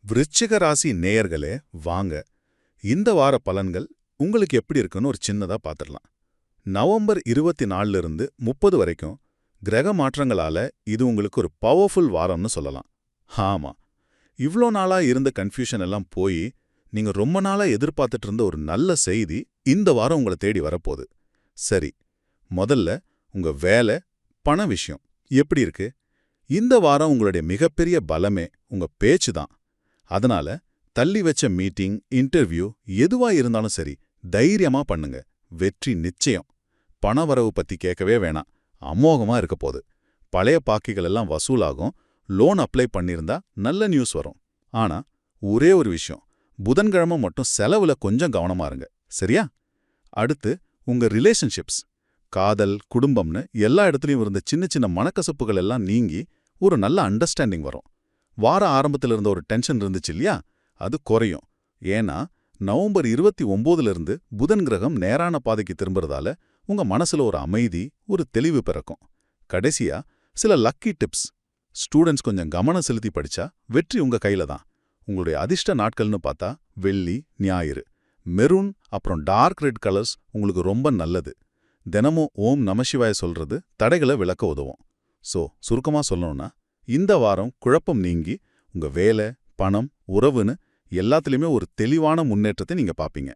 விருச்சிக ராசி நேயர்களே வாங்க. இந்த வார பலன்கள் உங்களுக்கு எப்படி இருக்குன்னு ஒரு சின்னதா பார்த்துடலாம். நவம்பர் 24 இருந்து 30 வரைக்கும் கிரக மாற்றங்களால இது உங்களுக்கு ஒரு பவர்ஃபுல் வாரம்னு சொல்லலாம். ஆமா, இவ்ளோ நாளா இருந்த கன்ஃபியூஷன் எல்லாம் போய் நீங்க ரொம்ப நாளா எதிர்பார்த்துட்டு இருந்த ஒரு நல்ல செய்தி இந்த வாரம் உங்களை தேடி வரப்போகுது. சரி, முதல்ல உங்க வேலை, பண விஷயம் எப்படி இருக்கு? இந்த வாரம் உங்களுடைய மிகப்பெரிய பலமே உங்க பேச்சு தான். அதனால தள்ளி வச்ச மீட்டிங், இன்டர்வியூ எதுவா இருந்தாலும் சரி, தைரியமா பண்ணுங்க. வெற்றி நிச்சயம். பணவரவு பத்தி கேட்கவே வேணாம், அமோகமா இருக்க போகுது. பழைய பாக்கிகள் எல்லாம் வசூலாகும். லோன் அப்ளை பண்ணியிருந்தா நல்ல நியூஸ் வரும். ஆனா ஒரே ஒரு விஷயம், புதன்கிழமை மட்டும் செலவுல கொஞ்சம் கவனமா இருங்க, சரியா? அடுத்து உங்க ரிலேஷன்ஷிப்ஸ், காதல், குடும்பம்னு எல்லா இடத்துலயும் இருந்த சின்ன சின்ன மனக்கசப்புகள் எல்லாம் நீங்கி ஒரு நல்ல அண்டர்ஸ்டாண்டிங் வரும். வார ஆரம்பத்தில் இருந்த ஒரு டென்ஷன் இருந்துச்சு இல்லையா, அது குறையும். ஏன்னா நவம்பர் 29 இருந்து புதன் கிரகம் நேரான பாதைக்கு திரும்புறதால உங்க மனசுல ஒரு அமைதி, ஒரு தெளிவு பிறக்கும். கடைசியா சில லக்கி டிப்ஸ். ஸ்டூடெண்ட்ஸ் கொஞ்சம் கவனம் செலுத்தி படிச்சா வெற்றி உங்க கையில தான். உங்களுடைய அதிர்ஷ்ட நாட்கள்னு பார்த்தா வெள்ளி, ஞாயிறு. மெரூன் அப்புறம் டார்க் ரெட் கலர்ஸ் உங்களுக்கு ரொம்ப நல்லது. தினமும் ஓம் நமசிவாய சொல்றது தடைகளை விளக்க உதவும். சுருக்கமா சொல்லணும்னா, இந்த வாரம் குழப்பம் நீங்கி உங்க வேலை, பணம், உறவுன்னு எல்லாத்துலயுமே ஒரு தெளிவான முன்னேற்றத்தை நீங்க பாப்பீங்க.